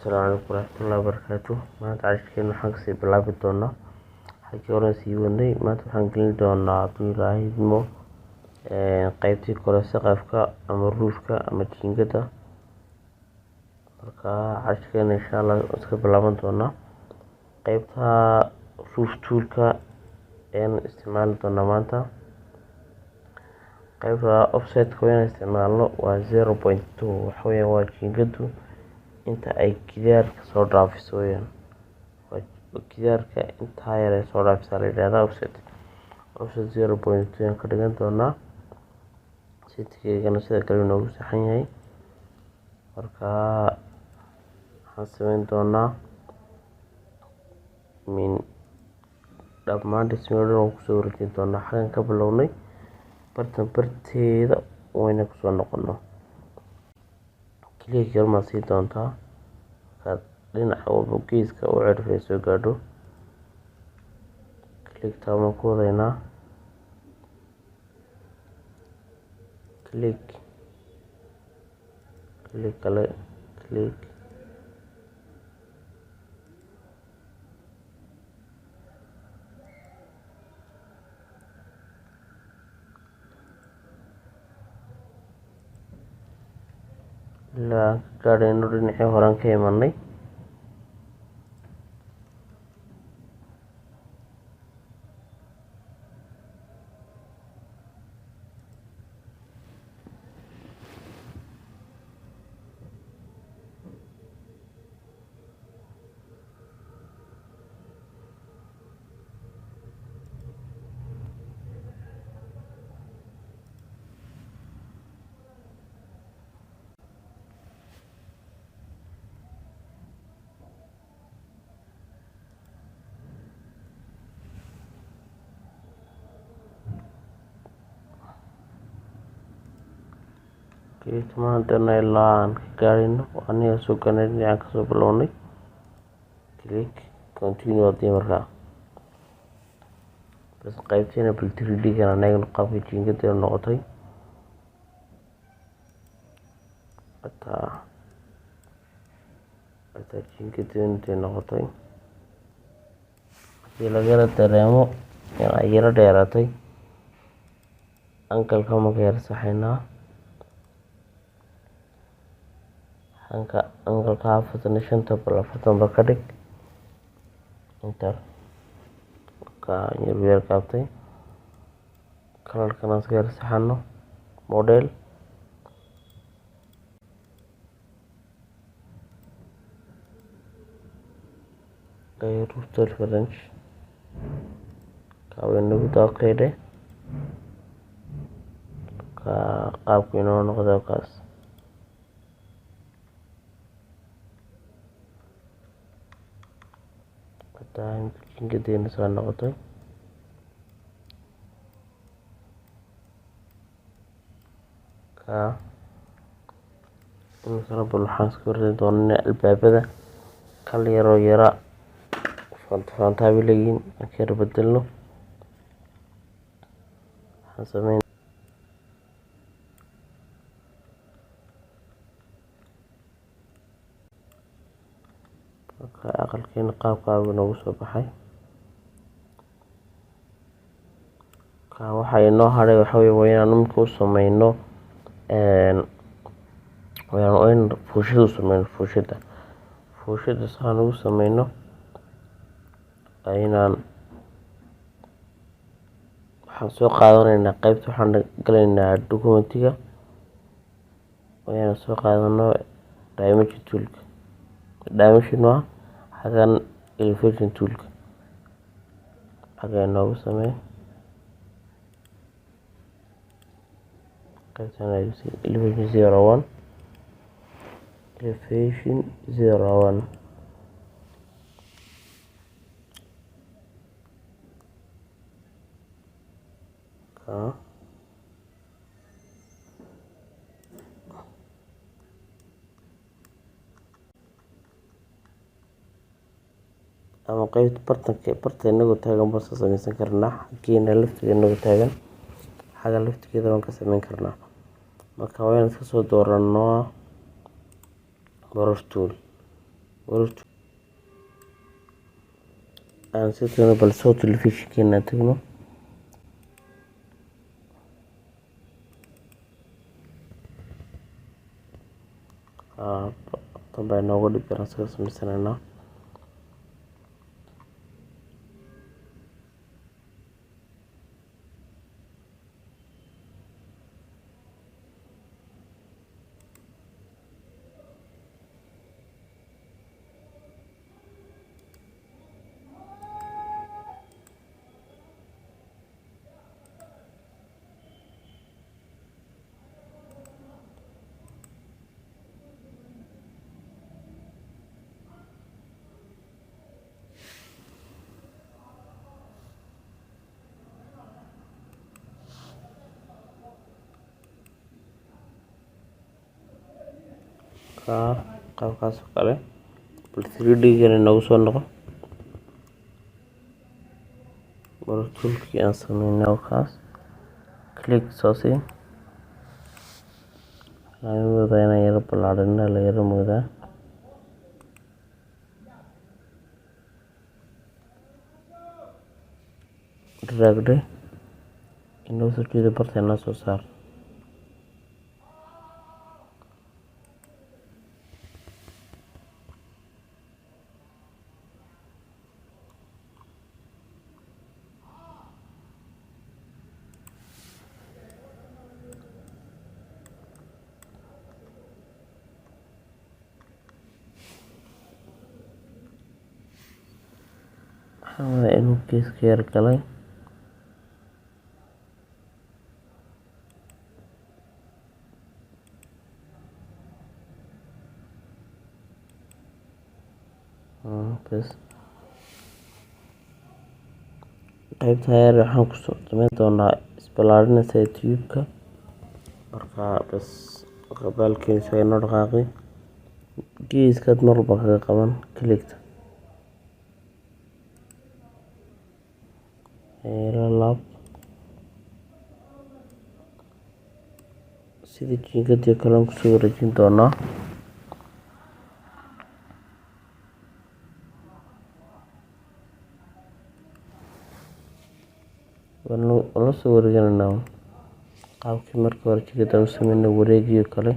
السلام عليكم ورحمة الله وبركاته. maanta cashirkeena waxaan kasii bilaabi doonaa halkii horan sii wadnay. maanta waxaan gelin doonaa hadduu ilaahay idmo qaybtii kore saqafka ama ruufka ama jiingada. marka cashirkeena insha Allah iska bilaaban doonaa qaybta roof toolka isticmaali doonaa maanta. qaybta offsetka waan isticmaalno waa 0.2 waxa weeyaan waa jiingadu inta ay gidaarka soo dhaafiso weeyaan. gidaarka inta yar ee soo dhaafisa la yiraahdaa offset 0.2 aan ka dhigan doonaa setkeegana sida kale inoogu saxan yahay. marka waxaan samayn doonaa dhammaan dhismayaasha oo kusoo wareejin doonaa xagan ka bilownay barteeda wayna kusoo noqono kaliya yarma sii doontaa dhinaca walba geeska u cirfay soo gaadho kaliya taama ku wadaynaa kaliya kale kaliya ilaa gaadhayno dhinacii horaan ka imanay. maantana ilaa aan ka gaadhayno aniga soo ganay dhinacaan kasoo bilownay click continue hadii markaa bas qaybteena bal 3D gan anagana qaabka jiingada noqotay hataa jiingada intay noqotay hadii lagala dareemo in ay yara dheeraatay ankalka marka yar saxaynaa angalka 45 bal 40 ba ka dhig inta ka yar kaabtay kalarkana iska yar saxano model roof tool range kaawayna daaqeede ka qaabku inoo noqdo kaas jiingadeena soo noqotay ka imikana bal waxaan iska wareejin doonaa albaabada kal yaroo yara faantaabi leeyihiin aan ka yara bedelno. waxaan samayn aqalkeena qaabkaagu noogu soo baxay ka waxa inoo hadhay waxa weeye waa inaan imika u sameyno fuushada u sameyno fuushada saan ugu sameyno inaan waxaan soo qaadanaynaa qaybta waxaan galaynaa documentiga wayaan soo qaadano dimension toolka dimension waa xagan elevation toolka xaga inoogu samee qaybtan elevation 01 ka ama qaybta barta inagoo taagan baan ka samaysan karnaa xaggeena laftiga inagoo taagan xagga laftigeeda waan ka samayn karnaa. marka waan iska soo dooranaa brush tool warartu aan si tano bal soo telefishinkeena tagno tan baa inooga dhib garan isaga samaysanayna qaabkaas oo kale bal 3D gana noogu soo noqo bal toolkii aan sameynay kaas click soo sii laamada inaan yara balaadhina la yara moodaa dragde inoo soo jeeda barteena soo saar inuu geeska yar galay bas qaybta yar waxaan kusoo samayn doonaa isbalaarinaysa youtube-ka markaa bas qabaalkiisa inoo dhaqaaqi geeskaad mar walba kaga qaban clickta laab sida jiingadii kale aan kusoo wareejin doonaa la soo wareegananaa qaabkii markii hore jiingada u sameynay wareegiyo kale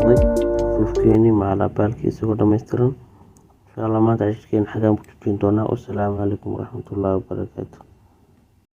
noqday fufkeeni macala baalkiisa oo dhammaystiran. insha Allah maanta cashirkeena xagaan ku joojin doonaa. Wassalaamu calaykum waraxmatullaahi wabarakaatuh.